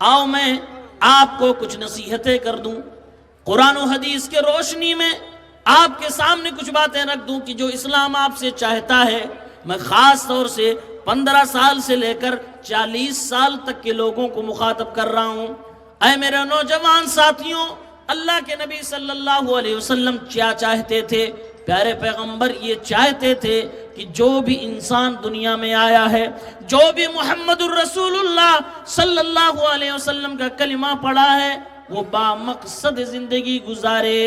آؤ میں آپ کو کچھ نصیحتیں کر دوں، قرآن و حدیث کے روشنی میں آپ کے سامنے کچھ باتیں رکھ دوں کہ جو اسلام آپ سے چاہتا ہے۔ میں خاص طور سے 15 سال سے لے کر 40 سال تک کے لوگوں کو مخاطب کر رہا ہوں۔ اے میرے نوجوان ساتھیوں، اللہ کے نبی صلی اللہ علیہ وسلم کیا چاہتے تھے؟ پیارے پیغمبر یہ چاہتے تھے کہ جو بھی انسان دنیا میں آیا ہے، جو بھی محمد الرسول اللہ صلی اللہ علیہ وسلم کا کلمہ پڑھا ہے، وہ با مقصد زندگی گزارے،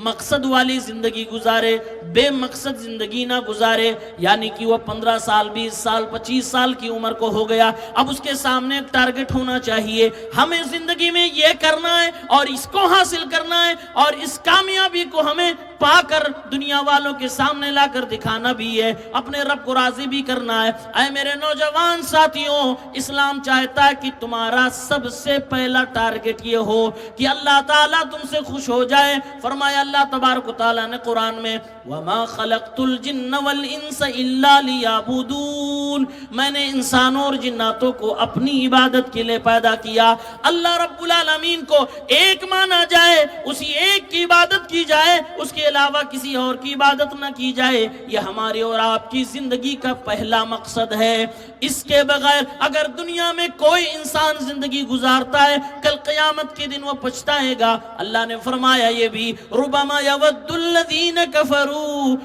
مقصد والی زندگی گزارے، بے مقصد زندگی نہ گزارے۔ یعنی کہ وہ 15 سال 20 سال 25 سال کی عمر کو ہو گیا، اب اس کے سامنے ایک ٹارگٹ ہونا چاہیے، ہمیں زندگی میں یہ کرنا ہے اور اس کو حاصل کرنا ہے، اور اس کامیابی کو ہمیں پا کر دنیا والوں کے سامنے لا کر دکھانا بھی ہے، اپنے رب کو راضی بھی کرنا ہے۔ اے میرے نوجوان ساتھیوں، اسلام چاہتا ہے کہ تمہارا سب سے پہلا ٹارگٹ یہ ہو کہ اللہ تعالیٰ تم سے خوش ہو جائے۔ فرمایا اللہ تبارک و تعالیٰ نے قرآن میں، وَمَا خَلَقْتُ الْجِنَّ وَالْإِنسَ إِلَّا لِيَعْبُدُونَ، میں نے انسانوں اور جناتوں کو اپنی عبادت کے لئے پیدا کیا۔ اللہ رب العالمین کو ایک مانا جائے، اسی ایک کی عبادت کی جائے، اس کے علاوہ کسی اور کی عبادت نہ کی جائے، یہ ہماری اور آپ کی زندگی کا پہلا مقصد ہے۔ اس کے بغیر اگر دنیا میں کوئی انسان زندگی گزارتا ہے، کل قیامت کے دن وہ پچھتائے گا۔ اللہ نے فرمایا یہ بھی، ربما یود الذین کفروا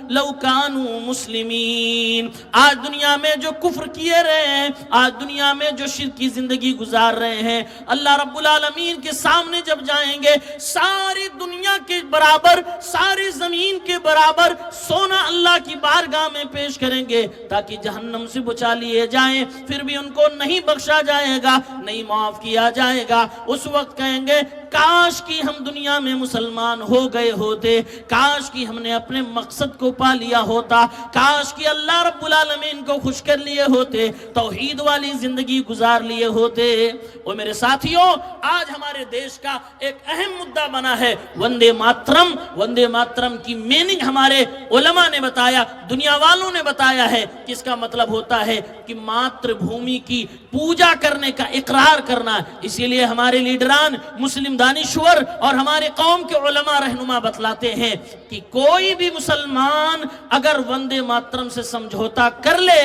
لو کانوا مسلمین، آج دنیا میں جو کفر کیے رہے ہیں، آج دنیا میں جو شرک کی زندگی گزار رہے ہیں، اللہ رب العالمین کے سامنے جب جائیں گے، ساری دنیا کے برابر، ساری زمین کے برابر سونا اللہ کی بارگاہ میں پیش کریں گے تاکہ جہنم سے بچا لیے جائیں، پھر بھی ان کو نہیں بخشا جائے گا، نہیں معاف کیا جائے گا۔ اس وقت کہیں گے کاش کی ہم دنیا میں مسلمان ہو گئے ہوتے، کاش کی ہم نے اپنے مقصد کو پا لیا ہوتا، کاش کی اللہ رب العالمین کو خوش کر لیے ہوتے، توحید والی زندگی گزار لیے ہوتے۔ اور میرے ساتھیوں، آج ہمارے دیش کا ایک اہم مدعا بنا ہے وندے ماترم۔ وندے ماترم کی میننگ ہمارے علماء نے بتایا، دنیا والوں نے بتایا ہے کہ اس کا مطلب ہوتا ہے کہ ماتر بھومی کی پوجا کرنے کا اقرار کرنا۔ اسی لیے ہمارے لیڈران، مسلم دانشور اور ہمارے قوم کے علماء رہنما بتلاتے ہیں کہ کوئی بھی مسلمان اگر وندے ماترم سے سمجھوتا کر لے،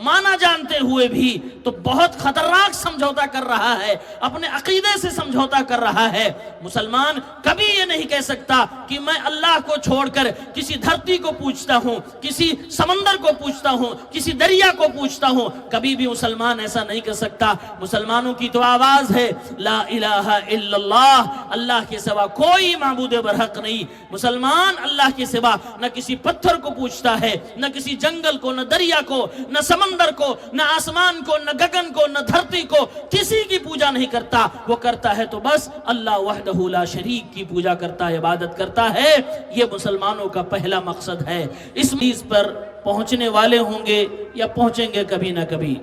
مانا جانتے ہوئے بھی، تو بہت خطرناک سمجھوتا کر رہا ہے، اپنے عقیدے سے سمجھوتا کر رہا ہے۔ مسلمان کبھی یہ نہیں کہہ سکتا کہ میں اللہ کو چھوڑ کر کسی دھرتی کو پوجتا ہوں، کسی سمندر کو پوجتا ہوں، کسی دریا کو پوجتا ہوں۔ کبھی بھی مسلمان ایسا نہیں کر سکتا۔ مسلمانوں کی تو آواز ہے لا الہ الا اللہ، اللہ کے سوا کوئی معبود برحق نہیں۔ مسلمان اللہ کے سوا نہ کسی پتھر کو پوجتا ہے، نہ کسی جنگل کو، نہ دریا کو، نہ سمندر کو، نہ آسمان کو، نہ گگن کو، نہ دھرتی کو، کسی کی پوجا نہیں کرتا۔ وہ کرتا ہے تو بس اللہ وحدہ لا شریک کی پوجا کرتا ہے، عبادت کرتا ہے۔ یہ مسلمانوں کا پہلا مقصد ہے۔ اس چیز پر پہنچنے والے ہوں گے یا پہنچیں گے کبھی نہ کبھی۔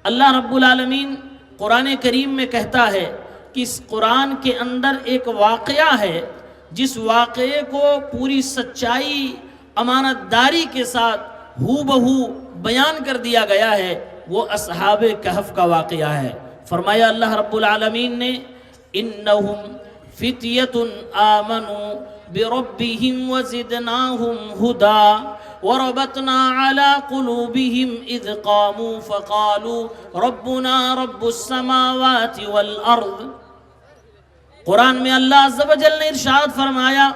اللہ رب العالمین قرآن کریم میں کہتا ہے کہ اس قرآن کے اندر ایک واقعہ ہے، جس واقعے کو پوری سچائی، امانت داری کے ساتھ ہو بہو بیان کر دیا گیا ہے، وہ اصحاب کہف کا واقعہ ہے۔ فرمایا اللہ رب العالمین نے، انہم فتیۃ آمنوا بربہم وزدناہم ہدا وربطنا علی قلوبہم اذ قاموا فقالوا ربنا رب السماوات والارض۔ قرآن میں اللہ عز و جل نے ارشاد فرمایا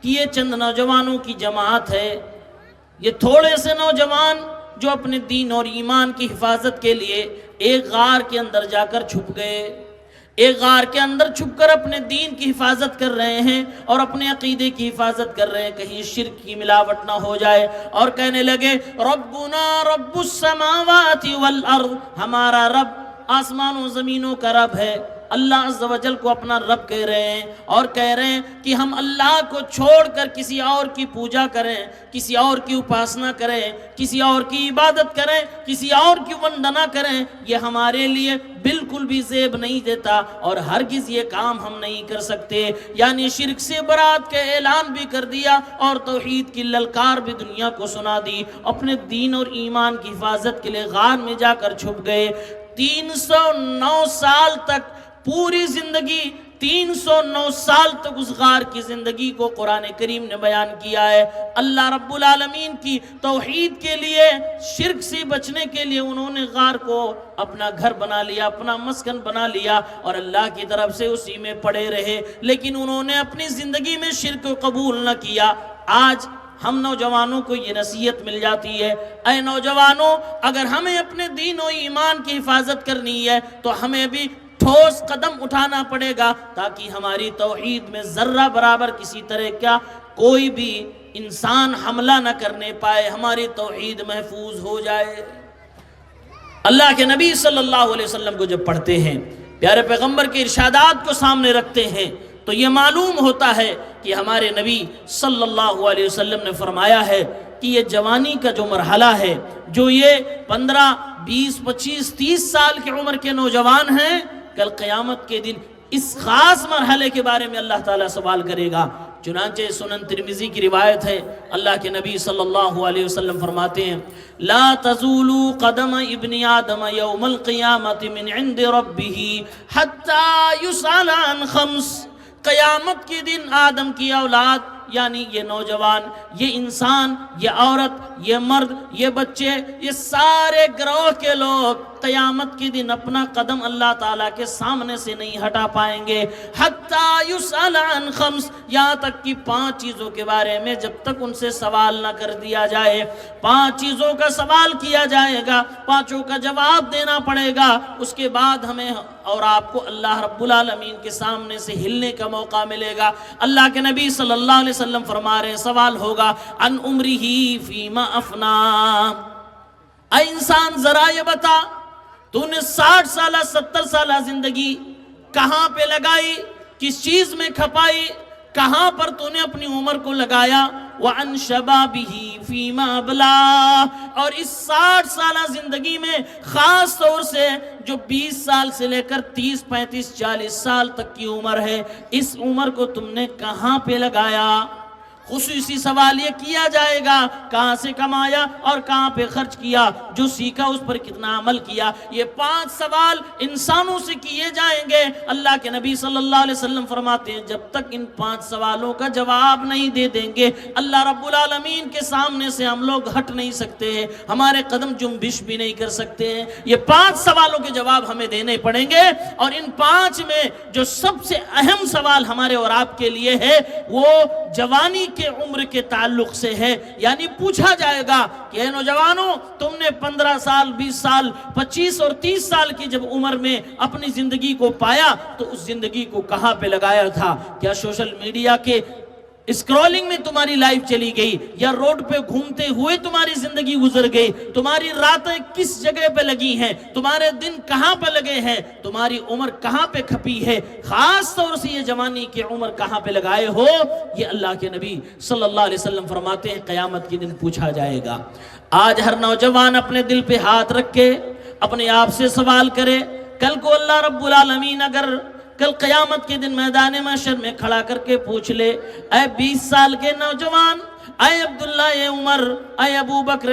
کہ یہ چند نوجوانوں کی جماعت ہے، یہ تھوڑے سے نوجوان جو اپنے دین اور ایمان کی حفاظت کے لیے ایک غار کے اندر جا کر چھپ گئے، ایک غار کے اندر چھپ کر اپنے دین کی حفاظت کر رہے ہیں اور اپنے عقیدے کی حفاظت کر رہے ہیں، کہیں شرک کی ملاوٹ نہ ہو جائے، اور کہنے لگے ربنا رب السماوات والارض، ہمارا رب آسمان و زمینوں کا رب ہے۔ اللہ عز و جل کو اپنا رب کہہ رہے ہیں، اور کہہ رہے ہیں کہ ہم اللہ کو چھوڑ کر کسی اور کی پوجا کریں، کسی اور کی اپاسنا کریں، کسی اور کی عبادت کریں، کسی اور کی وندنا کریں، یہ ہمارے لیے بالکل بھی زیب نہیں دیتا، اور ہرگز یہ کام ہم نہیں کر سکتے۔ یعنی شرک سے برات کا اعلان بھی کر دیا اور توحید کی للکار بھی دنیا کو سنا دی، اپنے دین اور ایمان کی حفاظت کے لیے غار میں جا کر چھپ گئے۔ 309 سال تک پوری زندگی 309 سال تک اس غار کی زندگی کو قرآن کریم نے بیان کیا ہے۔ اللہ رب العالمین کی توحید کے لیے، شرک سے بچنے کے لیے انہوں نے غار کو اپنا گھر بنا لیا، اپنا مسکن بنا لیا، اور اللہ کی طرف سے اسی میں پڑے رہے، لیکن انہوں نے اپنی زندگی میں شرک قبول نہ کیا۔ آج ہم نوجوانوں کو یہ نصیحت مل جاتی ہے، اے نوجوانوں، اگر ہمیں اپنے دین و ایمان کی حفاظت کرنی ہے تو ہمیں بھی ٹھوس قدم اٹھانا پڑے گا، تاکہ ہماری توحید میں ذرہ برابر کسی طرح کا کوئی بھی انسان حملہ نہ کرنے پائے، ہماری توحید محفوظ ہو جائے۔ اللہ کے نبی صلی اللہ علیہ وسلم کو جب پڑھتے ہیں، پیارے پیغمبر کے ارشادات کو سامنے رکھتے ہیں، تو یہ معلوم ہوتا ہے کہ ہمارے نبی صلی اللہ علیہ وسلم نے فرمایا ہے کہ یہ جوانی کا جو مرحلہ ہے، جو یہ 15، 20، 25، 30 سال کی عمر کے نوجوان ہیں، کل قیامت کے دن اس خاص مرحلے کے بارے میں اللہ تعالیٰ سوال کرے گا۔ چنانچہ سنن ترمذی کی روایت ہے، اللہ کے نبی صلی اللہ علیہ وسلم فرماتے ہیں، لا تزول قدم ابن آدم یوم القیامت من عند ربہ حتی یسأل عن خمس۔ قیامت کے دن آدم کی اولاد، یعنی یہ نوجوان، یہ انسان، یہ عورت، یہ مرد، یہ بچے، یہ سارے گروہ کے لوگ قیامت کے دن اپنا قدم اللہ تعالیٰ کے سامنے سے نہیں ہٹا پائیں گے، حتی یسأل عن خمس، یہاں تک کہ 5 چیزوں کے بارے میں جب تک ان سے سوال نہ کر دیا جائے۔ 5 چیزوں کا سوال کیا جائے گا، 5 کا جواب دینا پڑے گا، اس کے بعد ہمیں اور آپ کو اللہ رب العالمین کے سامنے سے ہلنے کا موقع ملے گا۔ اللہ کے نبی صلی اللہ علیہ وسلم فرما رہے ہیں، سوال ہوگا عن عمرہ فیما افنا۔ اے انسان ذرا یہ بتا، تو نے 60 سالہ 70 سالہ زندگی کہاں پہ لگائی، کس چیز میں کھپائی، کہاں پر تو نے اپنی عمر کو لگایا؟ وَعَنْ شَبَابِهِ فِيمَا أَبْلَىٰ، اور اس 60 سالہ زندگی میں خاص طور سے جو 20 سال سے لے کر 30، 35، 40 سال تک کی عمر ہے، اس عمر کو تم نے کہاں پہ لگایا؟ خصوصی سوال یہ کیا جائے گا، کہاں سے کمایا اور کہاں پہ خرچ کیا، جو سیکھا اس پر کتنا عمل کیا۔ یہ 5 سوال انسانوں سے کیے جائیں گے۔ اللہ کے نبی صلی اللہ علیہ وسلم فرماتے ہیں، جب تک ان 5 سوالوں کا جواب نہیں دے دیں گے، اللہ رب العالمین کے سامنے سے ہم لوگ ہٹ نہیں سکتے ہیں، ہمارے قدم جنبش بھی نہیں کر سکتے ہیں۔ یہ 5 سوالوں کے جواب ہمیں دینے پڑیں گے، اور ان 5 میں جو سب سے اہم سوال ہمارے اور آپ کے لیے ہے، وہ جوانی کے عمر کے تعلق سے ہے۔ یعنی پوچھا جائے گا کہ اے نوجوانوں، تم نے 15 سال، 20 سال، 25 اور 30 سال کی جب عمر میں اپنی زندگی کو پایا تو اس زندگی کو کہاں پہ لگایا تھا؟ کیا سوشل میڈیا کے اسکرولنگ میں تمہاری لائف چلی گئی، یا روڈ پہ گھومتے ہوئے تمہاری زندگی گزر گئی؟ تمہاری راتیں کس جگہ پہ لگی ہیں؟ تمہارے دن کہاں پہ لگے ہیں؟ تمہاری عمر کہاں پہ کھپی ہے؟ خاص طور سے یہ جوانی کی عمر کہاں پہ لگائے ہو؟ یہ اللہ کے نبی صلی اللہ علیہ وسلم فرماتے ہیں قیامت کے دن پوچھا جائے گا۔ آج ہر نوجوان اپنے دل پہ ہاتھ رکھ کے اپنے آپ سے سوال کرے، کل کو اللہ رب العالمین اگر کل قیامت کے دن میدان محشر میں کھڑا کر کے پوچھ لے، اے 20 سال کے نوجوان، اے عبداللہ، اے عمر، اے ابو بکر،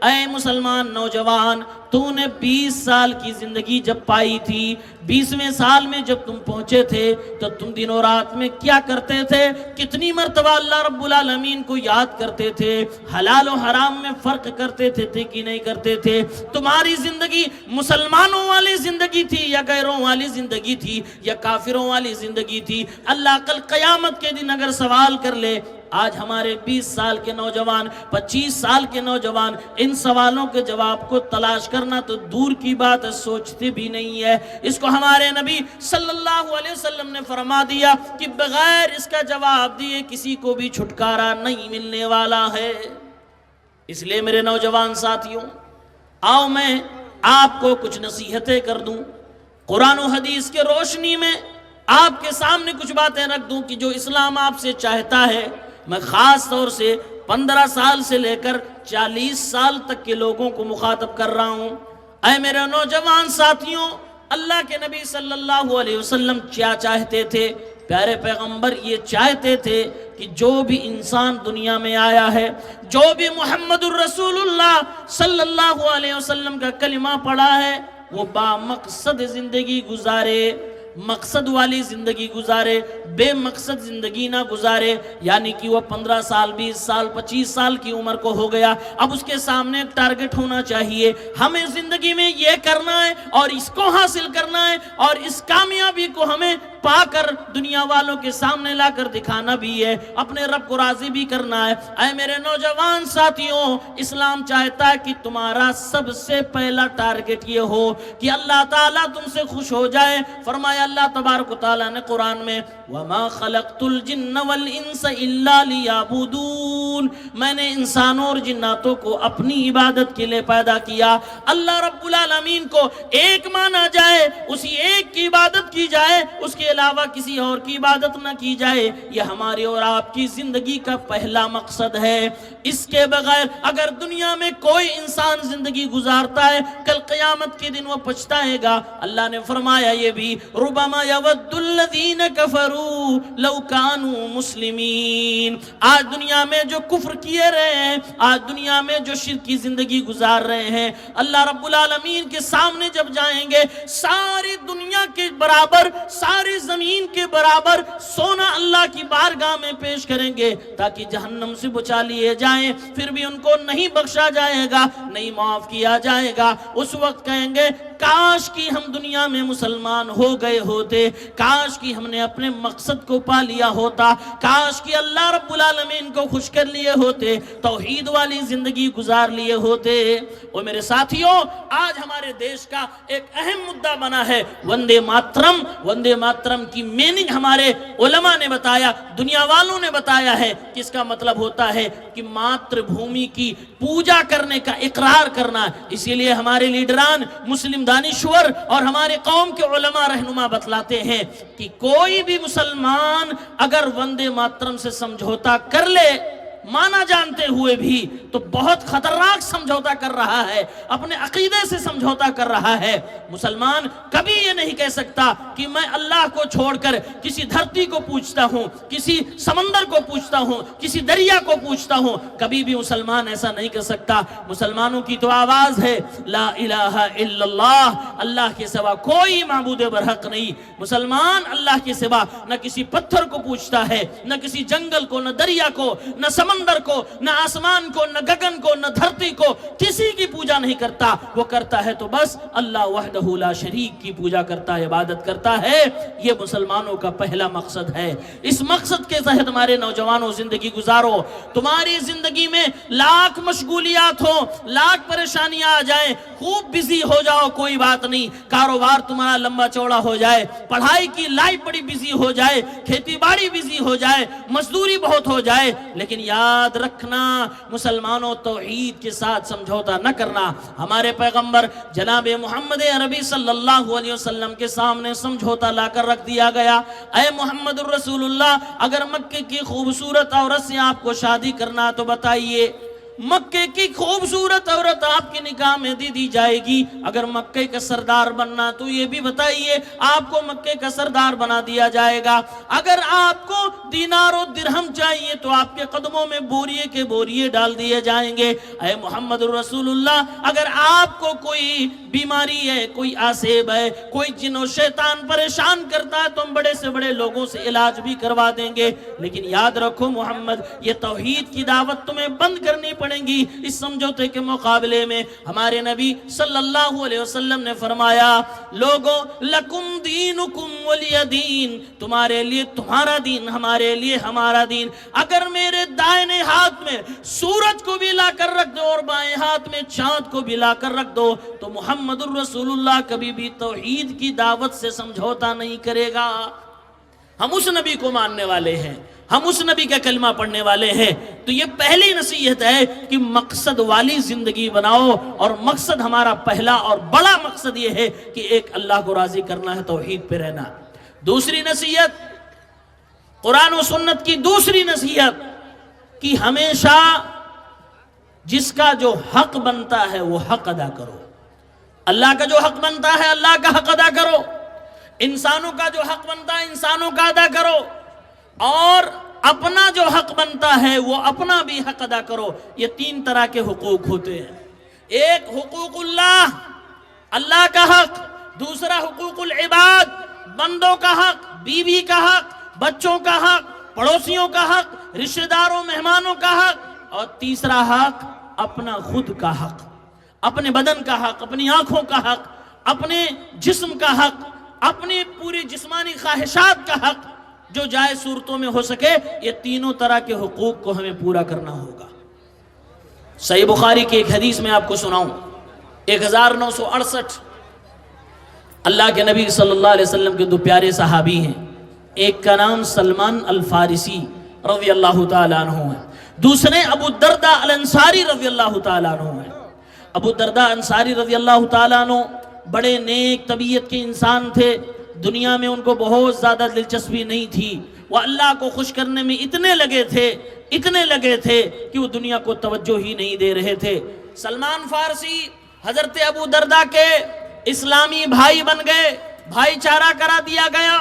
اے مسلمان نوجوان، تو نے 20 سال کی زندگی جب پائی تھی، 20ویں سال میں جب تم پہنچے تھے تو تم دن و رات میں کیا کرتے تھے؟ کتنی مرتبہ اللہ رب العالمین کو یاد کرتے تھے؟ حلال و حرام میں فرق کرتے تھے کہ نہیں کرتے تھے؟ تمہاری زندگی مسلمانوں والی زندگی تھی یا غیروں والی زندگی تھی یا کافروں والی زندگی تھی؟ اللہ کل قیامت کے دن اگر سوال کر لے، آج ہمارے 20 سال کے نوجوان، 25 سال کے نوجوان ان سوالوں کے جواب کو تلاش کرنا تو دور کی بات ہے، سوچتے بھی نہیں ہے۔ اس کو ہمارے نبی صلی اللہ علیہ وسلم نے فرما دیا کہ بغیر اس کا جواب دیے کسی کو بھی چھٹکارا نہیں ملنے والا ہے۔ اس لیے میرے نوجوان ساتھیوں، آؤ میں آپ کو کچھ نصیحتیں کر دوں، قرآن و حدیث کے روشنی میں آپ کے سامنے کچھ باتیں رکھ دوں کہ جو اسلام آپ سے چاہتا ہے۔ میں خاص طور سے 15 سال سے لے کر 40 سال تک کے لوگوں کو مخاطب کر رہا ہوں۔ اے میرے نوجوان ساتھیوں، اللہ کے نبی صلی اللہ علیہ وسلم کیا چاہتے تھے؟ پیارے پیغمبر یہ چاہتے تھے کہ جو بھی انسان دنیا میں آیا ہے، جو بھی محمد الرسول اللہ صلی اللہ علیہ وسلم کا کلمہ پڑھا ہے، وہ با مقصد زندگی گزارے، مقصد والی زندگی گزارے، بے مقصد زندگی نہ گزارے. یعنی کہ وہ 15 سال 20 سال 25 سال کی عمر کو ہو گیا، اب اس کے سامنے ایک ٹارگٹ ہونا چاہیے، ہمیں زندگی میں یہ کرنا ہے اور اس کو حاصل کرنا ہے اور اس کامیابی کو ہمیں پا کر دنیا والوں کے سامنے لا کر دکھانا بھی ہے، اپنے رب کو راضی بھی کرنا ہے. اے میرے نوجوان ساتھیوں، اسلام چاہتا ہے کہ تمہارا سب سے پہلا ٹارگٹ یہ ہو کہ اللہ تعالیٰ تم سے خوش ہو جائے. فرمایا اللہ تبارک و تعالیٰ نے قرآن میں وَمَا خَلَقْتُ الْجِنَّ وَالْإِنسَ إِلَّا لِيَعْبُدُونَ، میں نے انسانوں اور جناتوں کو اپنی عبادت کے لیے پیدا کیا. اللہ رب العالمین کو ایک مانا جائے، اسی ایک کی عبادت کی جائے، اس کے علاوہ کسی اور کی عبادت نہ کی جائے، یہ ہماری اور آپ کی زندگی کا پہلا مقصد ہے. اس کے بغیر اگر دنیا میں کوئی انسان زندگی گزارتا ہے، کل قیامت کے دن وہ پچھتائے گا. اللہ نے فرمایا یہ بھی ربما یود الذین کفروا لو کانوا مسلمین. آج دنیا میں جو کفر کیے رہے ہیں، آج دنیا میں جو شرک کی زندگی گزار رہے ہیں، اللہ رب العالمین کے سامنے جب جائیں گے، ساری دنیا کے برابر، ساری زمین کے برابر سونا اللہ کی بارگاہ میں پیش کریں گے تاکہ جہنم سے بچا لیے جائیں. پھر بھی ان کو نہیں بخشا جائے گا، نہیں معاف کیا جائے گا. اس وقت کہیں گے کاش کی ہم دنیا میں مسلمان ہو گئے ہوتے، کاش کی ہم نے اپنے مقصد کو پا لیا ہوتا، کاش کی اللہ رب العالمین کو خوش کر لیے ہوتے، توحید والی زندگی گزار لیے ہوتے. اور میرے ساتھیوں، آج ہمارے دیش کا ایک اہم مدعا بنا ہے وندے ماترم. وندے ماترم کی میننگ ہمارے علماء نے بتایا، دنیا والوں نے بتایا ہے کہ اس کا مطلب ہوتا ہے کہ ماتر بھومی کی پوجا کرنے کا اقرار کرنا. اسی لیے ہمارے لیڈران، مسلم دانشور اور ہمارے قوم کے علماء رہنما بتلاتے ہیں کہ کوئی بھی مسلمان اگر وندے ماترم سے سمجھوتا کر لے، مانا جانتے ہوئے بھی، تو بہت خطرناک سمجھوتا کر رہا ہے، اپنے عقیدے سے سمجھوتا کر رہا ہے. مسلمان کبھی یہ نہیں کہہ سکتا کہ میں اللہ کو چھوڑ کر کسی دھرتی کو پوجتا ہوں، کسی سمندر کو پوجتا ہوں، کسی دریا کو پوجتا ہوں. کبھی بھی مسلمان ایسا نہیں کر سکتا. مسلمانوں کی تو آواز ہے لا الہ الا اللہ، اللہ کے سوا کوئی معبود برحق نہیں. مسلمان اللہ کے سوا نہ کسی پتھر کو پوجتا ہے، نہ کسی جنگل کو، نہ دریا کو، نہ سمندر کو، نہ آسمان کو، نہ گگن کو، نہ دھرتی کو، کسی کی پوجا نہیں کرتا. وہ کرتا ہے تو بس اللہ وحدہ لا شریک کی پوجا کرتا ہے، عبادت کرتا ہے. یہ مسلمانوں کا پہلا مقصد ہے. اس مقصد کے تحت ہمارے نوجوانوں زندگی گزارو. تمہاری زندگی میں لاکھ مشغولیات ہوں، لاکھ پریشانیاں آ جائیں، خوب بزی ہو جاؤ، کوئی بات نہیں. کاروبار تمہارا لمبا چوڑا ہو جائے، پڑھائی کی لائف بڑی بزی ہو جائے، کھیتی باڑی بزی ہو جائے، مزدوری بہت ہو جائے، لیکن یاد رکھنا مسلمانوں توحید کے ساتھ سمجھوتا نہ کرنا. ہمارے پیغمبر جناب محمد عربی صلی اللہ علیہ وسلم کے سامنے سمجھوتا لا کر رکھ دیا گیا. اے محمد الرسول اللہ، اگر مکے کی خوبصورت عورت سے آپ کو شادی کرنا تو بتائیے، مکے کی خوبصورت عورت آپ کی نکاح میں دی جائے گی. اگر مکے کا سردار بننا تو یہ بھی بتائیے، آپ کو مکے کا سردار بنا دیا جائے گا. اگر آپ کو دینار و درہم چاہیے تو آپ کے قدموں میں بوریے کے بوریے ڈال دیے جائیں گے. اے محمد الرسول اللہ، اگر آپ کو کوئی بیماری ہے، کوئی آسیب ہے، کوئی جن و شیطان پریشان کرتا ہے تو ہم بڑے سے بڑے لوگوں سے علاج بھی کروا دیں گے. لیکن یاد رکھو محمد، یہ توحید کی دعوت تمہیں بند کرنی پڑے گی. اس سمجھوتے کے مقابلے میں ہمارے نبی صلی اللہ علیہ وسلم نے فرمایا لوگوں لکم دینکم ولی دین، تمہارے لیے تمہارا دین، ہمارے لیے ہمارا دین. اگر میرے دائنے ہاتھ میں سورج کو بھی لا کر رکھ دو اور بائیں ہاتھ میں چاند کو بھی لا کر رکھ دو تو محمد الرسول اللہ کبھی بھی توحید کی دعوت سے سمجھوتا نہیں کرے گا. ہم اس نبی کو ماننے والے ہیں، ہم اس نبی کا کلمہ پڑھنے والے ہیں. تو یہ پہلی نصیحت ہے کہ مقصد والی زندگی بناؤ، اور مقصد ہمارا پہلا اور بڑا مقصد یہ ہے کہ ایک اللہ کو راضی کرنا ہے، توحید پہ رہنا. دوسری نصیحت، قرآن و سنت کی دوسری نصیحت کہ ہمیشہ جس کا جو حق بنتا ہے وہ حق ادا کرو. اللہ کا جو حق بنتا ہے اللہ کا حق ادا کرو، انسانوں کا جو حق بنتا ہے انسانوں کا ادا کرو، اور اپنا جو حق بنتا ہے وہ اپنا بھی حق ادا کرو. یہ تین طرح کے حقوق ہوتے ہیں. ایک حقوق اللہ، اللہ کا حق. دوسرا حقوق العباد، بندوں کا حق، بیوی کا حق، بچوں کا حق، پڑوسیوں کا حق، رشتہ داروں مہمانوں کا حق، اور تیسرا حق اپنا خود کا حق، اپنے بدن کا حق، اپنی آنکھوں کا حق، اپنے جسم کا حق، اپنے پوری جسمانی خواہشات کا حق، جو جائز صورتوں میں ہو سکے. یہ تینوں طرح کے حقوق کو ہمیں پورا کرنا ہوگا. صحیح بخاری کی ایک حدیث میں آپ کو سناؤں، 1968. اللہ کے نبی صلی اللہ علیہ وسلم کے دو پیارے صحابی ہیں. ایک کا نام سلمان الفارسی رضی اللہ تعالیٰ عنہ ہے، دوسرے ابو الدرداء الانصاری رضی اللہ تعالیٰ عنہ ہیں. ابو الدرداء انصاری رضی اللہ تعالیٰ عنہ بڑے نیک طبیعت کے انسان تھے. دنیا میں ان کو بہت زیادہ دلچسپی نہیں تھی. وہ اللہ کو خوش کرنے میں اتنے لگے تھے کہ وہ دنیا کو توجہ ہی نہیں دے رہے تھے. سلمان فارسی حضرت ابو الدرداء کے اسلامی بھائی بن گئے، بھائی چارہ کرا دیا گیا.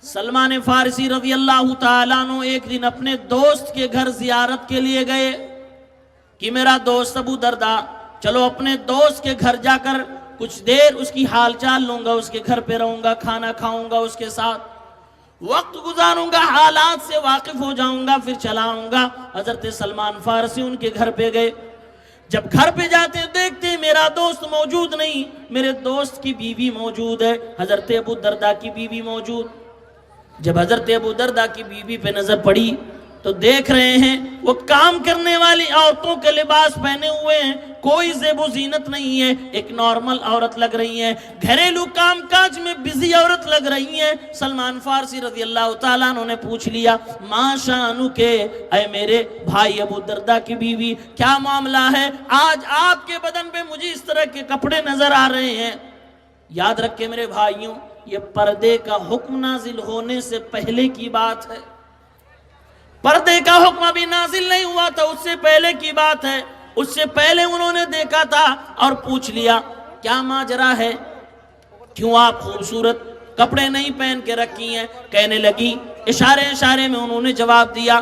سلمان فارسی رضی اللہ تعالیٰ عنہ ایک دن اپنے دوست کے گھر زیارت کے لیے گئے کہ میرا دوست ابو الدرداء، چلو اپنے دوست کے گھر جا کر کچھ دیر اس کی حال چال لوں گا، اس کے گھر پہ رہوں گا، کھانا کھاؤں گا، اس کے ساتھ وقت گزاروں گا، حالات سے واقف ہو جاؤں گا، پھر چلاؤں گا. حضرت سلمان فارسی ان کے گھر پہ گئے. جب گھر پہ جاتے دیکھتے میرا دوست موجود نہیں، میرے دوست کی بیوی موجود ہے، حضرت ابو الدرداء کی بیوی موجود. جب حضرت ابو الدرداء کی بیوی پہ نظر پڑی تو دیکھ رہے ہیں وہ کام کرنے والی عورتوں کے لباس پہنے ہوئے ہیں، کوئی زیب و زینت نہیں ہے، ایک نارمل عورت لگ رہی ہیں، گھریلو کام کاج میں بزی عورت لگ رہی ہیں. سلمان فارسی رضی اللہ تعالیٰ عنہ نے پوچھ لیا، ما شانو کے، اے میرے بھائی ابو الدرداء کی بیوی، کیا معاملہ ہے؟ آج آپ کے بدن پہ مجھے اس طرح کے کپڑے نظر آ رہے ہیں. یاد رکھے میرے بھائیوں، یہ پردے کا حکم نازل ہونے سے پہلے کی بات ہے. پردے کا حکم ابھی نازل نہیں ہوا تھا، اس سے پہلے کی بات ہے. اس سے پہلے انہوں نے دیکھا تھا اور پوچھ لیا کیا ماجرا ہے، کیوں آپ خوبصورت کپڑے نہیں پہن کے رکھی ہیں؟ کہنے لگی، اشارے میں انہوں نے جواب دیا،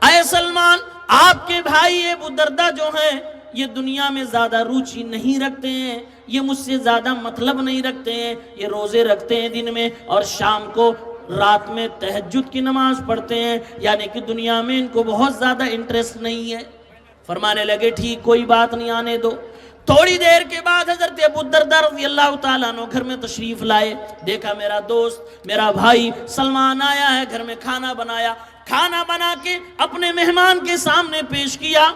اے سلمان، آپ کے بھائی ابو الدرداء جو ہیں یہ دنیا میں زیادہ روچی نہیں رکھتے ہیں، یہ مجھ سے زیادہ مطلب نہیں رکھتے ہیں، یہ روزے رکھتے ہیں دن میں اور شام کو رات میں تہجد کی نماز پڑھتے ہیں، یعنی کہ دنیا میں ان کو بہت زیادہ انٹرسٹ نہیں ہے. فرمانے لگے ٹھیک، کوئی بات نہیں، آنے دو. تھوڑی دیر کے بعد حضرت ابو الدرداء رضی اللہ تعالیٰ عنہ گھر میں تشریف لائے. دیکھا میرا دوست، میرا بھائی سلمان آیا ہے، گھر میں کھانا بنایا، کھانا بنا کے اپنے مہمان کے سامنے پیش کیا.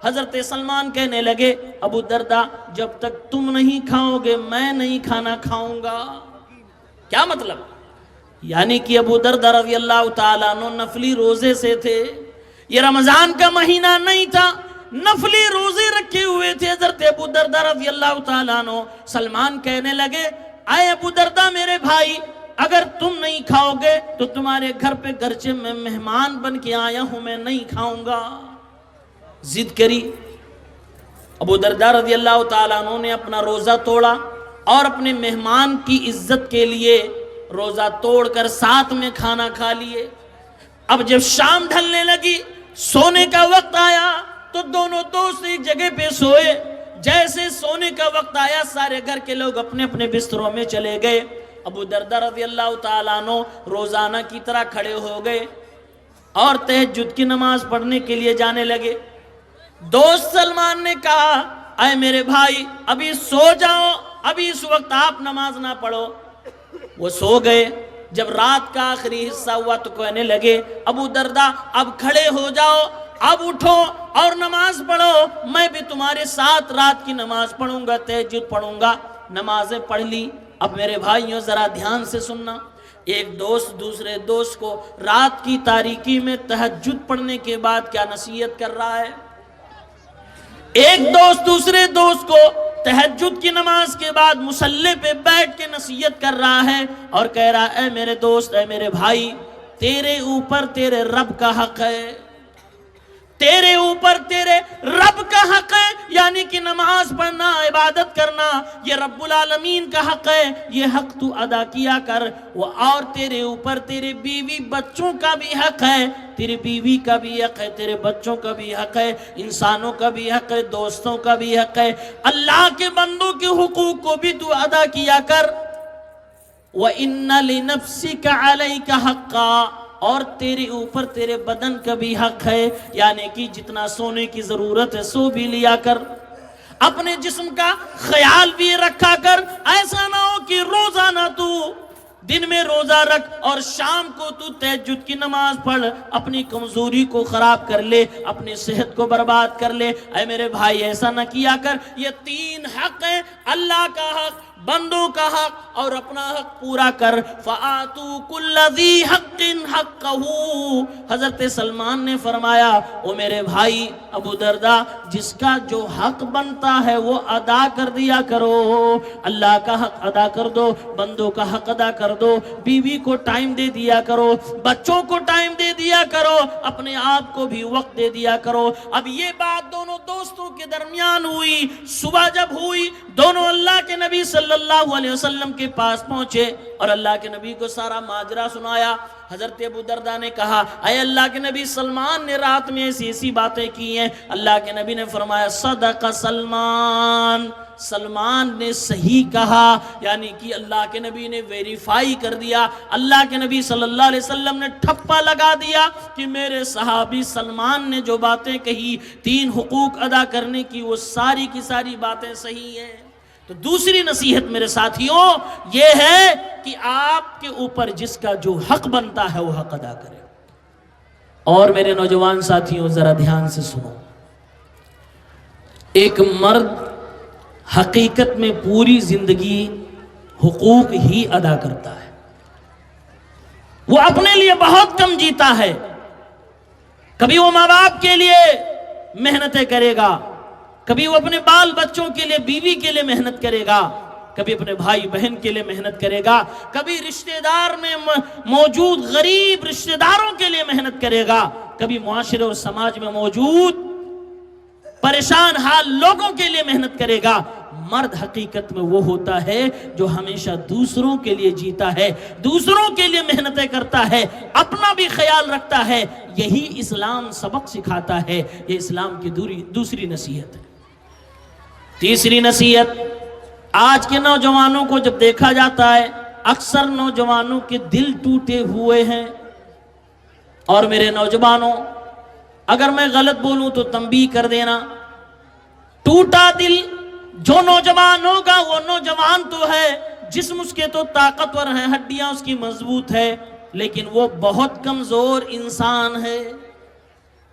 حضرت سلمان کہنے لگے، ابو الدرداء جب تک تم نہیں کھاؤ گے میں نہیں کھانا کھاؤں گا. کیا مطلب؟ یعنی کہ ابو الدرداء رضی اللہ تعالیٰ عنہ نفلی روزے سے تھے. یہ رمضان کا مہینہ نہیں تھا، نفلی روزے رکھے ہوئے تھے حضرت ابو الدرداء رضی اللہ تعالیٰ عنہ. سلمان کہنے لگے، اے ابو الدرداء میرے بھائی، اگر تم نہیں کھاؤ گے تو تمہارے گھر پہ گرچہ میں مہمان بن کے آیا ہوں میں نہیں کھاؤں گا. ضد کری. ابو الدرداء رضی اللہ تعالیٰ عنہ نے اپنا روزہ توڑا اور اپنے مہمان کی عزت کے لیے روزہ توڑ کر ساتھ میں کھانا کھا لیے. اب جب شام ڈھلنے لگی، سونے کا وقت آیا تو دونوں دوست ایک جگہ پہ سوئے. جیسے سونے کا وقت آیا سارے گھر کے لوگ اپنے اپنے بستروں میں چلے گئے. ابو الدرداء رضی اللہ تعالیٰ عنہ روزانہ کی طرح کھڑے ہو گئے اور تہجد کی نماز پڑھنے کے لیے جانے لگے. دوست سلمان نے کہا، اے میرے بھائی ابھی سو جاؤ، ابھی اس وقت آپ نماز نہ پڑھو. وہ سو گئے. جب رات کا آخری حصہ ہوا تو کہنے لگے، ابو الدرداء اب کھڑے ہو جاؤ، اب اٹھو اور نماز پڑھو، میں بھی تمہارے ساتھ رات کی نماز پڑھوں گا، تہجد پڑھوں گا. نمازیں پڑھ لی. اب میرے بھائیوں ذرا دھیان سے سننا، ایک دوست دوسرے دوست کو رات کی تاریکی میں تہجد پڑھنے کے بعد کیا نصیحت کر رہا ہے. ایک دوست دوسرے دوست کو تہجد کی نماز کے بعد مصلی پہ بیٹھ کے نصیحت کر رہا ہے اور کہہ رہا ہے، اے میرے دوست، اے میرے بھائی، تیرے اوپر تیرے رب کا حق ہے، تیرے اوپر تیرے رب کا حق ہے، یعنی کہ نماز پڑھنا، عبادت کرنا، یہ رب العالمین کا حق ہے، یہ حق تو ادا کیا کر. اور تیرے اوپر تیرے بیوی بچوں کا بھی حق ہے، تیری بیوی کا بھی حق ہے، تیرے بچوں کا بھی حق ہے، انسانوں کا بھی حق ہے، دوستوں کا بھی حق ہے. اللہ کے بندوں کے حقوق کو بھی تو ادا کیا کر. وَإِنَّ لِنَفْسِكَ عَلَيْكَ حَقًّا، اور تیرے اوپر تیرے بدن کا بھی حق ہے، یعنی کہ جتنا سونے کی ضرورت ہے سو بھی لیا کر، اپنے جسم کا خیال بھی رکھا کر، ایسا نہ ہو کہ روزانہ تو دن میں روزہ رکھ اور شام کو تو تہجد کی نماز پڑھ، اپنی کمزوری کو خراب کر لے، اپنی صحت کو برباد کر لے۔ اے میرے بھائی ایسا نہ کیا کر۔ یہ تین حق ہیں، اللہ کا حق، بندوں کا حق اور اپنا حق پورا کر۔ فَآتُوا كُلَّ ذِي حَقٍّ حَقَّهُ، حضرت سلمان نے فرمایا او میرے بھائی ابو دردہ، جس کا جو حق بنتا ہے وہ ادا کر دیا کرو۔ اللہ کا حق ادا کر دو، بندوں کا حق ادا کر دو، بیوی کو ٹائم دے دیا کرو، بچوں کو ٹائم دے دیا کرو، اپنے آپ کو بھی وقت دے دیا کرو۔ اب یہ بات دونوں دوستوں کے درمیان ہوئی۔ صبح جب ہوئی دونوں اللہ کے نبی صلی اللہ علیہ وسلم کے پاس پہنچے اور اللہ کے نبی کو سارا ماجرا سنایا۔ حضرت ابو دردہ نے کہا اے اللہ کے نبی، سلمان نے رات میں ایسی باتیں کی ہیں۔ اللہ کے نبی نے فرمایا صدق سلمان، سلمان نے صحیح کہا، یعنی کہ اللہ کے نبی نے ویریفائی کر دیا۔ اللہ کے نبی صلی اللہ علیہ وسلم نے ٹھپا لگا دیا کہ میرے صحابی سلمان نے جو باتیں کہی تین حقوق ادا کرنے کی، وہ ساری کی ساری باتیں صحیح ہیں۔ تو دوسری نصیحت میرے ساتھیوں یہ ہے کہ آپ کے اوپر جس کا جو حق بنتا ہے وہ حق ادا کرے۔ اور میرے نوجوان ساتھیوں ذرا دھیان سے سنو، ایک مرد حقیقت میں پوری زندگی حقوق ہی ادا کرتا ہے، وہ اپنے لیے بہت کم جیتا ہے۔ کبھی وہ ماں باپ کے لیے محنتیں کرے گا، کبھی وہ اپنے بال بچوں کے لیے، بیوی کے لیے محنت کرے گا، کبھی اپنے بھائی بہن کے لیے محنت کرے گا، کبھی رشتہ دار میں موجود غریب رشتہ داروں کے لیے محنت کرے گا، کبھی معاشرے اور سماج میں موجود پریشان حال لوگوں کے لیے محنت کرے گا۔ مرد حقیقت میں وہ ہوتا ہے جو ہمیشہ دوسروں کے لیے جیتا ہے، دوسروں کے لیے محنتیں کرتا ہے، اپنا بھی خیال رکھتا ہے۔ یہی اسلام سبق سکھاتا ہے، یہ اسلام کی دوسری نصیحت ہے۔ تیسری نصیحت، آج کے نوجوانوں کو جب دیکھا جاتا ہے اکثر نوجوانوں کے دل ٹوٹے ہوئے ہیں۔ اور میرے نوجوانوں اگر میں غلط بولوں تو تنبیہ کر دینا، ٹوٹا دل جو نوجوان ہوگا وہ نوجوان تو ہے، جسم اس کے تو طاقتور ہے، ہڈیاں اس کی مضبوط ہے، لیکن وہ بہت کمزور انسان ہے۔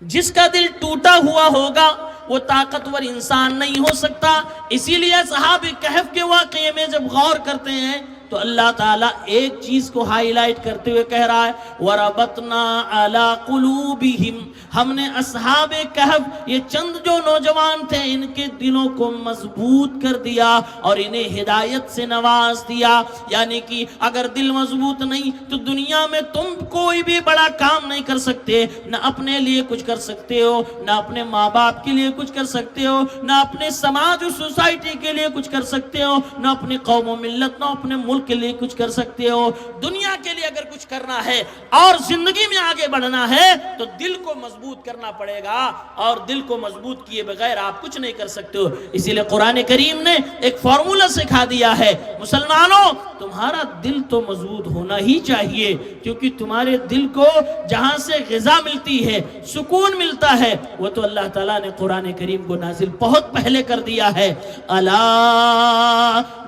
جس کا دل ٹوٹا ہوا ہوگا وہ طاقتور انسان نہیں ہو سکتا۔ اسی لیے اصحاب کہف کے واقعے میں جب غور کرتے ہیں تو اللہ تعالیٰ ایک چیز کو ہائی لائٹ کرتے ہوئے کہہ رہا ہے وَرَبَطْنَا عَلَىٰ قُلُوبِهِمْ، ہم نے اصحاب کہف یہ چند جو نوجوان تھے ان کے دلوں کو مضبوط کر دیا اور انہیں ہدایت سے نواز دیا۔ یعنی کہ اگر دل مضبوط نہیں تو دنیا میں تم کوئی بھی بڑا کام نہیں کر سکتے، نہ اپنے لیے کچھ کر سکتے ہو، نہ اپنے ماں باپ کے لیے کچھ کر سکتے ہو، نہ اپنے سماج اور سوسائٹی کے لیے کچھ کر سکتے ہو، نہ اپنی قوم و ملت، نہ اپنے ملک کے لیے کچھ کر سکتے ہو۔ دنیا کے لیے اگر کچھ کرنا ہے اور زندگی میں آگے بڑھنا ہے تو دل کو مضبوط کرنا پڑے گا، اور دل کو مضبوط کیے بغیر آپ کچھ نہیں کر سکتے ہو۔ اسی لئے قرآن کریم نے ایک فارمولہ سکھا دیا ہے، مسلمانوں تمہارا دل تو مضبوط ہونا ہی چاہیے، کیونکہ تمہارے دل کو جہاں سے غذا ملتی ہے، سکون ملتا ہے، وہ تو اللہ تعالیٰ نے قرآن کریم کو نازل بہت پہلے کر دیا ہے۔ الا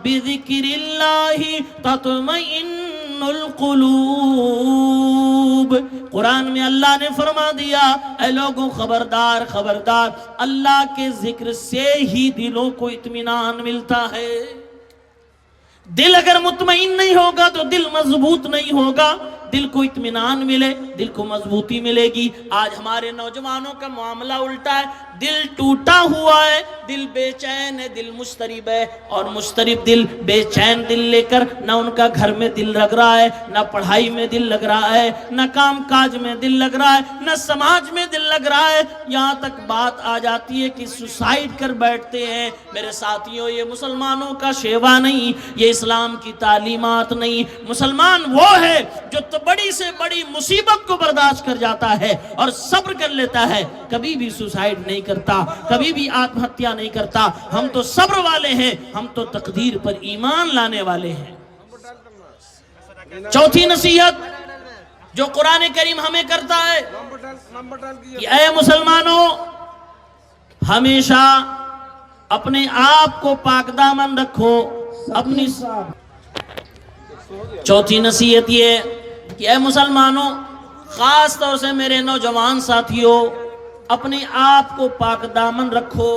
بذکر اللہ تطمئن القلوب، قرآن میں اللہ نے فرما دیا اے لوگوں خبردار خبردار، اللہ کے ذکر سے ہی دلوں کو اطمینان ملتا ہے۔ دل اگر مطمئن نہیں ہوگا تو دل مضبوط نہیں ہوگا، دل کو اطمینان ملے، دل کو مضبوطی ملے گی۔ آج ہمارے نوجوانوں کا معاملہ الٹا ہے، دل ٹوٹا ہوا ہے، دل بے چین ہے، دل مضطرب ہے، اور مضطرب دل، بے چین دل لے کر نہ ان کا گھر میں دل لگ رہا ہے، نہ پڑھائی میں دل لگ رہا ہے، نہ کام کاج میں دل لگ رہا ہے، نہ سماج میں دل لگ رہا ہے، یہاں تک بات آ جاتی ہے کہ سوسائڈ کر بیٹھتے ہیں۔ میرے ساتھیوں یہ مسلمانوں کا شیوا نہیں، یہ اسلام کی تعلیمات نہیں۔ مسلمان وہ ہے جو بڑی سے بڑی مصیبت کو برداشت کر جاتا ہے اور صبر کر لیتا ہے، کبھی بھی سوسائڈ نہیں کرتا، کبھی بھی آتم ہتیا نہیں کرتا۔ ہم تو صبر والے ہیں، ہم تو تقدیر پر ایمان لانے والے ہیں۔ چوتھی نصیحت جو قرآن کریم ہمیں کرتا ہے کہ اے مسلمانوں، ہمیشہ اپنے آپ کو پاک دامن رکھو. اپنی چوتھی نصیحت یہ کہ اے مسلمانوں، خاص طور سے میرے نوجوان ساتھیوں، اپنے آپ کو پاک دامن رکھو.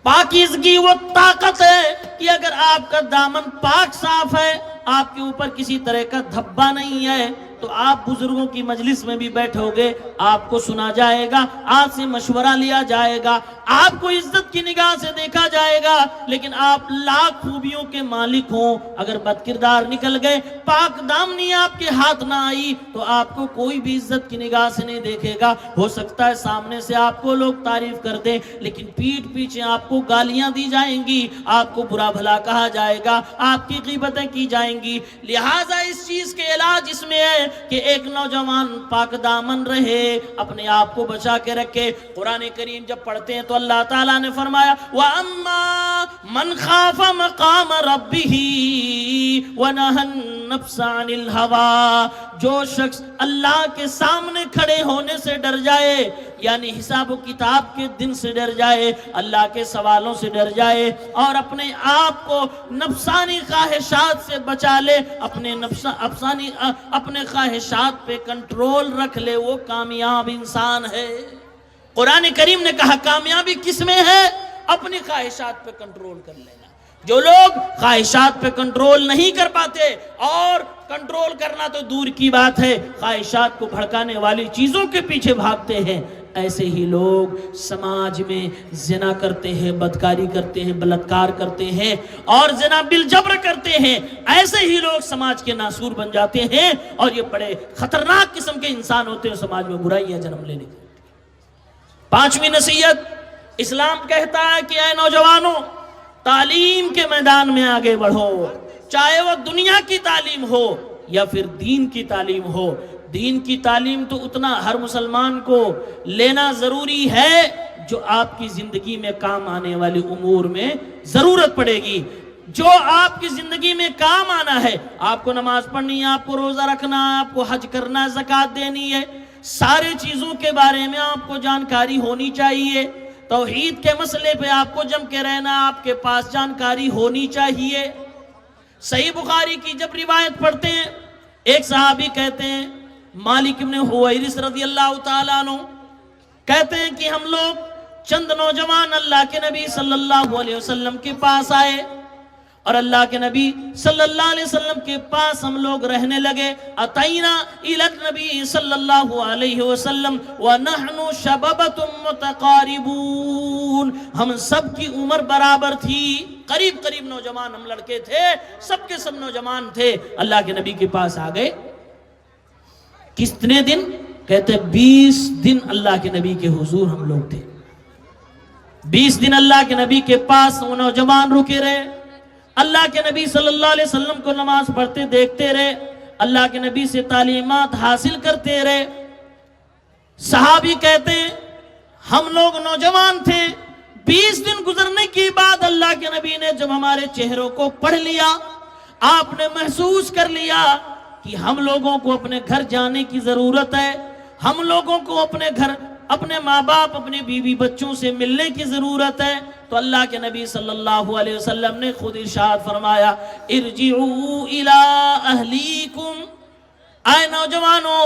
پاکیزگی وہ طاقت ہے کہ اگر آپ کا دامن پاک صاف ہے، آپ کے اوپر کسی طرح کا دھبا نہیں ہے، تو آپ بزرگوں کی مجلس میں بھی بیٹھو گے، آپ کو سنا جائے گا، آپ سے مشورہ لیا جائے گا، آپ کو عزت کی نگاہ سے دیکھا جائے گا. لیکن آپ لاکھ خوبیوں کے مالک ہوں، اگر بد کردار نکل گئے، پاک دامنی آپ کے ہاتھ نہ آئی، تو آپ کو کوئی بھی عزت کی نگاہ سے نہیں دیکھے گا. ہو سکتا ہے سامنے سے آپ کو لوگ تعریف کر دیں، لیکن پیٹھ پیچھے آپ کو گالیاں دی جائیں گی، آپ کو برا بھلا کہا جائے گا، آپ کی غیبتیں کی جائیں گی. لہٰذا اس چیز کے علاج اس میں ہے کہ ایک نوجوان پاک دامن رہے، اپنے آپ کو بچا کے رکھے. قرآن کریم جب پڑھتے ہیں تو اللہ تعالیٰ نے فرمایا وَأَمَّا مَنْ خَافَ مَقَامَ رَبِّهِ وَنَهَى النَّفْسَ عَنِ الْهَوَىٰ، جو شخص اللہ کے سامنے کھڑے ہونے سے ڈر جائے، یعنی حساب و کتاب کے دن سے ڈر جائے، اللہ کے سوالوں سے ڈر جائے، اور اپنے آپ کو نفسانی خواہشات سے بچا لے، اپنے خواہشات پہ کنٹرول رکھ لے، وہ کامیاب انسان ہے. قرآن کریم نے کہا کامیابی کس میں ہے؟ اپنی خواہشات پہ کنٹرول کر لینا. جو لوگ خواہشات پہ کنٹرول نہیں کر پاتے، اور کنٹرول کرنا تو دور کی بات ہے، خواہشات کو بھڑکانے والی چیزوں کے پیچھے بھاگتے ہیں، ایسے ہی لوگ سماج میں زنا کرتے ہیں، بدکاری کرتے ہیں، بلاತ್کار کرتے ہیں، اور زنا بالجبر کرتے ہیں. ایسے ہی لوگ سماج کے ناسور بن جاتے ہیں، اور یہ بڑے خطرناک قسم کے انسان ہوتے ہیں، سماج میں برائیاں جنم لینے کے. پانچویں نصیحت، اسلام کہتا ہے کہ اے نوجوانوں، تعلیم کے میدان میں آگے بڑھو، چاہے وہ دنیا کی تعلیم ہو یا پھر دین کی تعلیم ہو. دین کی تعلیم تو اتنا ہر مسلمان کو لینا ضروری ہے جو آپ کی زندگی میں کام آنے والی امور میں ضرورت پڑے گی. جو آپ کی زندگی میں کام آنا ہے، آپ کو نماز پڑھنی ہے، آپ کو روزہ رکھنا ہے، آپ کو حج کرنا ہے، زکوٰۃ دینی ہے، سارے چیزوں کے بارے میں آپ کو جانکاری ہونی چاہیے. توحید کے مسئلے پہ آپ کو جم کے رہنا، آپ کے پاس جانکاری ہونی چاہیے. صحیح بخاری کی جب روایت پڑھتے ہیں، ایک صحابی کہتے ہیں، مالک ابن حویرث رضی اللہ تعالیٰ عنہ کہتے ہیں کہ ہم لوگ چند نوجوان اللہ کے نبی صلی اللہ علیہ وسلم کے پاس آئے، اور اللہ کے نبی صلی اللہ علیہ وسلم کے پاس ہم لوگ رہنے لگے. اتینا الی النبی صلی اللہ علیہ وسلم ونحن شبابۃ متقاربون، ہم سب کی عمر برابر تھی، قریب قریب نوجوان ہم لڑکے تھے، سب کے سب نوجوان تھے. اللہ کے نبی کے پاس آ گئے. کتنے دن؟ کہتے 20 دن اللہ کے نبی کے حضور ہم لوگ تھے. 20 دن اللہ کے نبی کے پاس وہ نوجوان رکے رہے. اللہ کے نبی صلی اللہ علیہ وسلم کو نماز پڑھتے دیکھتے رہے، اللہ کے نبی سے تعلیمات حاصل کرتے رہے. صحابی کہتے ہیں ہم لوگ نوجوان تھے، 20 دن گزرنے کے بعد اللہ کے نبی نے جب ہمارے چہروں کو پڑھ لیا، آپ نے محسوس کر لیا کہ ہم لوگوں کو اپنے گھر جانے کی ضرورت ہے، ہم لوگوں کو اپنے گھر، اپنے ماں باپ، اپنے بیوی بچوں سے ملنے کی ضرورت ہے. تو اللہ کے نبی صلی اللہ علیہ وسلم نے خود ارشاد فرمایا ارجعوا الی اہلیکم، اے نوجوانوں،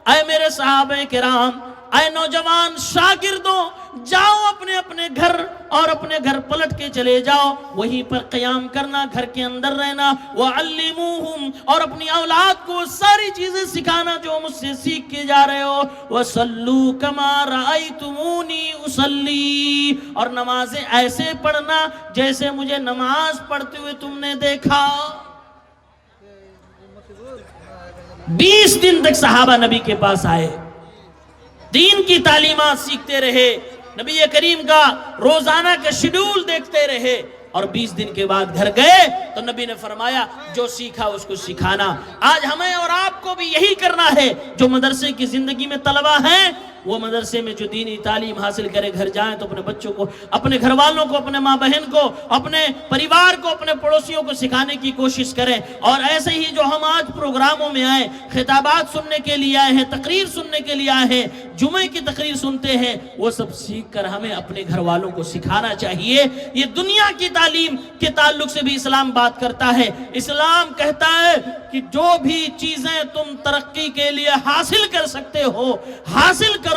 اے میرے صحابہ کرام، اے نوجوان شاگردوں، جاؤ اپنے اپنے گھر، اور اپنے گھر پلٹ کے چلے جاؤ، وہیں پر قیام کرنا، گھر کے اندر رہنا. وعلموہم، اور اپنی اولاد کو ساری چیزیں سکھانا جو مجھ سے سیکھ کے جا رہے ہو. وصلوا کما رأیتمونی اصلی، اور نمازیں ایسے پڑھنا جیسے مجھے نماز پڑھتے ہوئے تم نے دیکھا. 20 دن تک صحابہ نبی کے پاس آئے، دین کی تعلیمات سیکھتے رہے، نبی کریم کا روزانہ کا شیڈول دیکھتے رہے، اور 20 دن کے بعد گھر گئے تو نبی نے فرمایا جو سیکھا اس کو سکھانا. آج ہمیں اور آپ کو بھی بھی یہی کرنا ہے۔ جو مدرسے کی زندگی میں طلبہ ہیں وہ مدرسے میں جو دینی تعلیم حاصل کرے، گھر جائیں تو اپنے بچوں کو، اپنے گھر والوں کو، اپنے ماں بہن کو، اپنے پریوار کو، اپنے پڑوسیوں کو سکھانے کی کوشش کریں۔ اور ایسے ہی جو ہم آج پروگراموں میں آئے، خطابات سننے کے لیے آئے ہیں، تقریر سننے کے لیے آئے ہیں، جمعے کی تقریر سنتے ہیں، وہ سب سیکھ کر ہمیں اپنے گھر والوں کو سکھانا چاہیے۔ یہ دنیا کی تعلیم کے تعلق سے بھی اسلام بات کرتا ہے۔ اسلام کہتا ہے کہ جو بھی چیزیں تم ترقی کے لیے حاصل کر سکتے ہو حاصل کرو،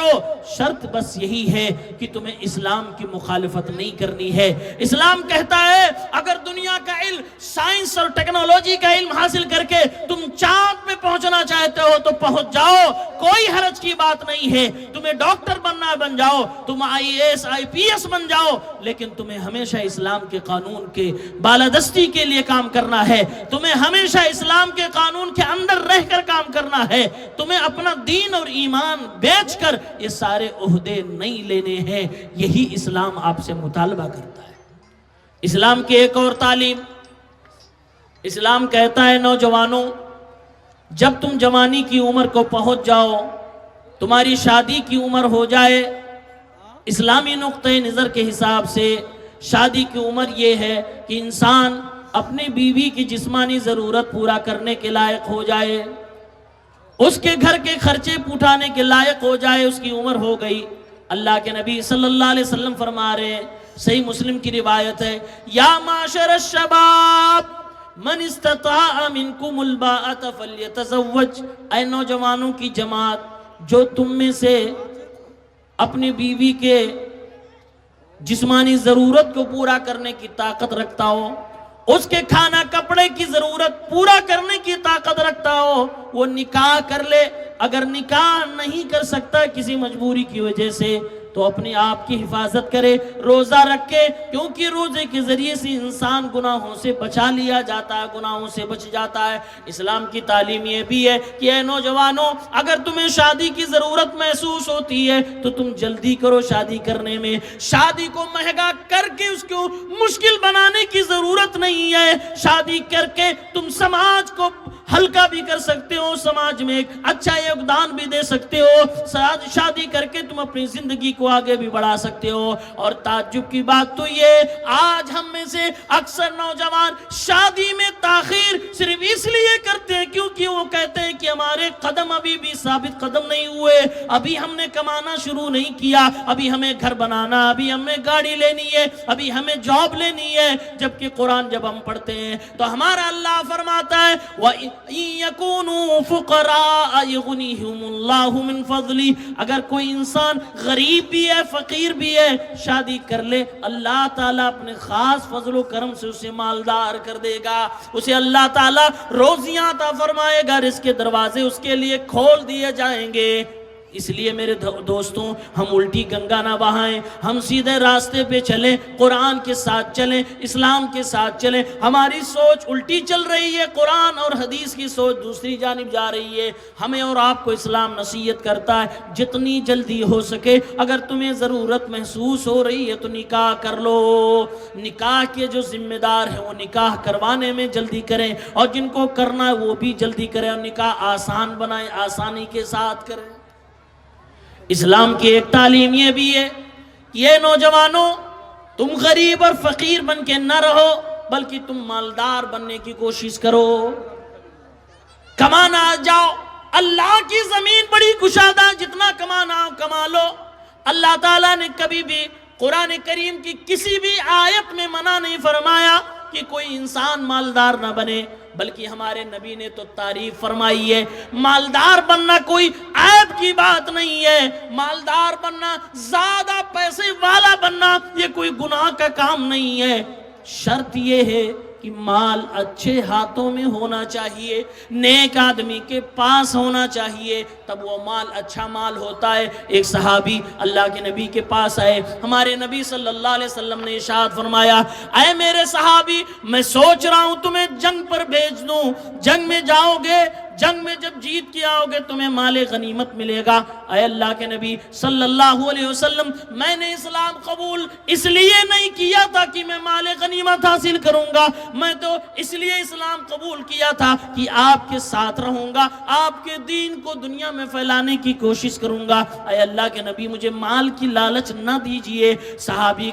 شرط بس یہی ہے کہ تمہیں اسلام کی مخالفت نہیں کرنی ہے۔ اسلام کہتا ہے اگر دنیا کا علم، سائنس اور ٹیکنالوجی کا علم حاصل کر کے تم چاند پہ پہنچنا چاہتے ہو تو پہنچ جاؤ، کوئی حرج کی بات نہیں ہے۔ تمہیں ڈاکٹر بننا بن جاؤ، تم IAS IPS بن جاؤ، لیکن تمہیں ہمیشہ اسلام کے قانون کے بالادستی کے لیے کام کرنا ہے۔ تمہیں ہمیشہ اسلام کے قانون کے اندر رہ کر کام کرنا ہے۔ تمہیں اپنا دین اور ایمان بیچ کر یہ سارے عہدے نہیں لینے ہیں۔ یہی اسلام آپ سے مطالبہ کرتا ہے۔ اسلام کی ایک اور تعلیم، اسلام کہتا ہے نوجوانوں، جب تم جوانی کی عمر کو پہنچ جاؤ، تمہاری شادی کی عمر ہو جائے، اسلامی نقطہ نظر کے حساب سے شادی کی عمر یہ ہے کہ انسان اپنی بیوی کی جسمانی ضرورت پورا کرنے کے لائق ہو جائے، اس کے گھر کے خرچے اٹھانے کے لائق ہو جائے، اس کی عمر ہو گئی۔ اللہ کے نبی صلی اللہ علیہ وسلم فرما رہے ہیں، صحیح مسلم کی روایت ہے، یا معاشر الشباب من استطاع منکم الباءۃ فلیتزوج، اے نوجوانوں کی جماعت، جو تم میں سے اپنی بیوی کے جسمانی ضرورت کو پورا کرنے کی طاقت رکھتا ہو، اس کے کھانا کپڑے کی ضرورت پورا کرنے کی طاقت رکھتا ہو، وہ نکاح کر لے۔ اگر نکاح نہیں کر سکتا کسی مجبوری کی وجہ سے تو اپنی آپ کی حفاظت کرے، روزہ رکھے، کیونکہ روزے کے ذریعے سے انسان گناہوں سے بچا لیا جاتا ہے، گناہوں سے بچ جاتا ہے۔ اسلام کی تعلیم یہ بھی ہے کہ اے نوجوانوں، اگر تمہیں شادی کی ضرورت محسوس ہوتی ہے تو تم جلدی کرو شادی کرنے میں۔ شادی کو مہنگا کر کے اس کو مشکل بنانے کی ضرورت نہیں ہے۔ شادی کر کے تم سماج کو ہلکا بھی کر سکتے ہو، سماج میں ایک اچھا یوگدان بھی دے سکتے ہو۔ شادی کر کے تم اپنی زندگی کو آگے بھی بڑھا سکتے ہو۔ اور تعجب کی بات تو یہ، آج ہم میں سے اکثر نوجوان شادی میں تاخیر صرف اس لیے کرتے ہیں کیونکہ وہ کہتے ہیں کہ ہمارے قدم ابھی بھی ثابت قدم نہیں ہوئے، ابھی ہم نے کمانا شروع نہیں کیا، ابھی ہمیں گھر بنانا، ابھی ہمیں گاڑی لینی ہے، ابھی ہمیں جاب لینی ہے۔ جبکہ قرآن جب ہم پڑھتے ہیں تو ہمارا اللہ فرماتا ہے يَكُونُوا فُقَرَاءَ يُغْنِيهِمُ اللَّهُ مِنْ فَضْلِهِ، اگر کوئی انسان غریب بھی ہے، فقیر بھی ہے، شادی کر لے، اللہ تعالیٰ اپنے خاص فضل و کرم سے اسے مالدار کر دے گا، اسے اللہ تعالیٰ روزیاں عطا فرمائے گا، رزق کے دروازے اس کے لیے کھول دیے جائیں گے۔ اس لیے میرے دوستوں، ہم الٹی گنگا نہ بہائیں، ہم سیدھے راستے پہ چلیں، قرآن کے ساتھ چلیں، اسلام کے ساتھ چلیں۔ ہماری سوچ الٹی چل رہی ہے، قرآن اور حدیث کی سوچ دوسری جانب جا رہی ہے۔ ہمیں اور آپ کو اسلام نصیحت کرتا ہے جتنی جلدی ہو سکے، اگر تمہیں ضرورت محسوس ہو رہی ہے تو نکاح کر لو۔ نکاح کے جو ذمہ دار ہیں وہ نکاح کروانے میں جلدی کریں، اور جن کو کرنا ہے وہ بھی جلدی کریں، اور نکاح آسان بنائیں، آسانی کے ساتھ کریں۔ اسلام کی ایک تعلیم یہ بھی ہے کہ یہ نوجوانوں، تم غریب اور فقیر بن کے نہ رہو، بلکہ تم مالدار بننے کی کوشش کرو، کمانا جاؤ۔ اللہ کی زمین بڑی کشادہ، جتنا کمانا ہو کما لو۔ اللہ تعالیٰ نے کبھی بھی قرآن کریم کی کسی بھی آیت میں منع نہیں فرمایا کہ کوئی انسان مالدار نہ بنے، بلکہ ہمارے نبی نے تو تعریف فرمائی ہے۔ مالدار بننا کوئی عیب کی بات نہیں ہے، مالدار بننا، زیادہ پیسے والا بننا، یہ کوئی گناہ کا کام نہیں ہے۔ شرط یہ ہے کہ مال اچھے ہاتھوں میں ہونا چاہیے، نیک آدمی کے پاس ہونا چاہیے، تب وہ مال اچھا مال ہوتا ہے۔ ایک صحابی اللہ کے نبی کے پاس آئے، ہمارے نبی صلی اللہ علیہ وسلم نے ارشاد فرمایا، اے میرے صحابی، میں سوچ رہا ہوں تمہیں جنگ پر بھیج دوں، جنگ میں جاؤ گے، جنگ میں جب جیت کے آؤ گے تمہیں مال غنیمت ملے گا۔ اے اللہ کے نبی صلی اللہ علیہ وسلم، میں نے اسلام قبول اس لیے نہیں کیا تھا کہ میں مال غنیمت حاصل کروں گا، میں تو اس لیے اسلام قبول کیا تھا کہ آپ کے ساتھ رہوں گا، آپ کے دین کو دنیا میں پھیلانے کی کوشش کروں گا۔ اے اللہ کے نبی مجھے مال کی لالچ نہ دیجئے۔ صحابی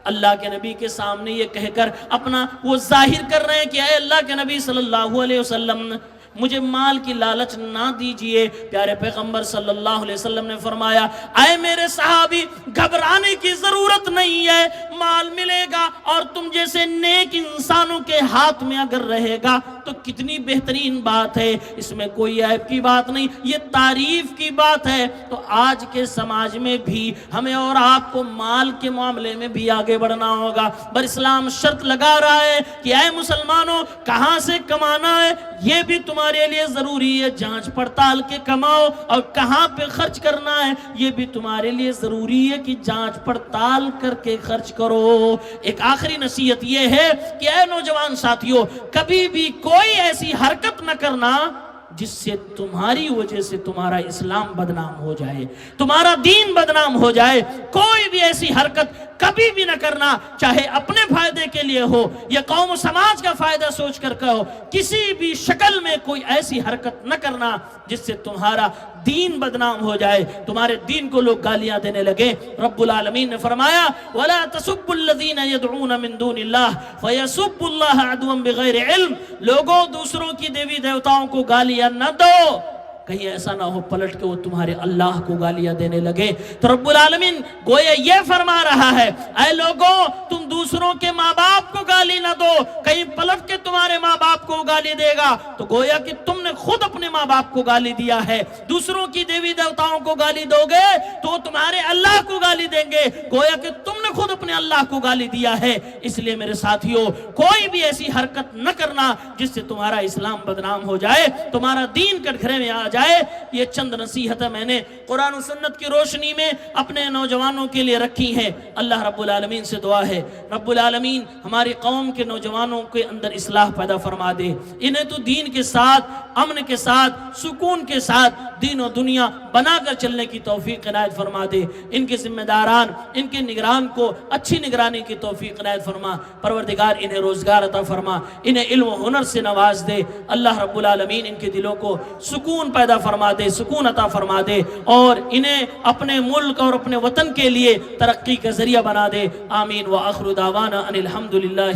اللہ کے نبی کے سامنے یہ کہہ کر اپنا وہ ظاہر کر رہے ہیں کہ اے اللہ کے نبی صلی اللہ علیہ وسلم مجھے مال کی لالچ نہ دیجئے۔ پیارے پیغمبر صلی اللہ علیہ وسلم نے فرمایا، اے میرے صحابی گھبرانے کی ضرورت نہیں ہے، مال ملے گا اور تم جیسے نیک انسانوں کے ہاتھ میں اگر رہے گا تو کتنی بہترین بات ہے، اس میں کوئی عیب کی بات نہیں، یہ تعریف کی بات ہے۔ تو آج کے سماج میں بھی ہمیں اور آپ کو مال کے معاملے میں بھی آگے بڑھنا ہوگا۔ پر اسلام شرط لگا رہا ہے کہ اے مسلمانوں، کہاں سے کمانا ہے یہ بھی تمہارے لیے ضروری ہے، جانچ پڑتال کے کماؤ، اور کہاں پہ خرچ کرنا ہے یہ بھی تمہارے لیے ضروری ہے کہ جانچ پڑتال کر کے خرچ کرو۔ ایک آخری نصیحت یہ ہے کہ اے نوجوان ساتھیوں، کبھی بھی کوئی ایسی حرکت نہ کرنا جس سے تمہاری وجہ سے تمہارا اسلام بدنام ہو جائے، تمہارا دین بدنام ہو جائے۔ کوئی بھی ایسی حرکت کبھی بھی نہ کرنا، چاہے اپنے فائدے کے لیے ہو یا قوم و سماج کا فائدہ سوچ کر ہو، کسی بھی شکل میں کوئی ایسی حرکت نہ کرنا جس سے تمہارا دین بدنام ہو جائے، تمہارے دین کو لوگ گالیاں دینے لگے۔ رب العالمین نے فرمایا، وَلَا تَسُبُّوا الَّذِينَ يَدْعُونَ مِن دُونِ اللَّهِ فَيَسُبُّوا اللَّهَ عَدْوًا بِغَيْرِ علم۔ لوگوں دوسروں کی دیوی دیوتاؤں کو گالیاں نہ دو، کہیں ایسا نہ ہو پلٹ کے وہ تمہارے اللہ کو گالیاں دینے لگے۔ تو رب العالمین گویا یہ فرما رہا ہے، اے لوگوں تم دوسروں کے ماں باپ کو گالی نہ دو، کہیں پلٹ کے تمہارے ماں باپ کو گالی دے گا تو گویا کہ تم نے خود اپنے ماں باپ کو گالی دیا ہے۔ دوسروں کی دیوی دیوتاؤں کو گالی دو گے تو وہ تمہارے اللہ کو گالی دیں گے، گویا کہ تم نے خود اپنے اللہ کو گالی دیا ہے۔ اس لیے میرے ساتھیوں، کوئی بھی ایسی حرکت نہ کرنا جس سے تمہارا اسلام بدنام ہو جائے، تمہارا دین کٹگھرے میں آ جائے۔ یہ چند نصیحتیں میں نے قرآن و سنت کی روشنی میں اپنے نوجوانوں کے لیے رکھی ہیں۔ اللہ رب العالمین سے دعا ہے، رب العالمین ہماری قوم کے نوجوانوں کے اندر اصلاح پیدا فرما دے، انہیں تو دین کے ساتھ، امن کے ساتھ، سکون کے ساتھ دین و دنیا بنا کر چلنے کی توفیق عنایت فرما دے۔ ان کے ذمہ داران، ان کے نگران کو اچھی نگرانی کی توفیق عنایت فرما۔ پروردگار انہیں روزگار عطا فرما، انہیں علم و ہنر سے نواز دے۔ اللہ رب العالمین ان کے دلوں کو سکون پیدا فرما دے، سکون عطا فرما دے، اور انہیں اپنے ملک اور اپنے وطن کے لیے ترقی کا ذریعہ بنا دے۔ آمین۔ وآخر دعوانا ان الحمدللہ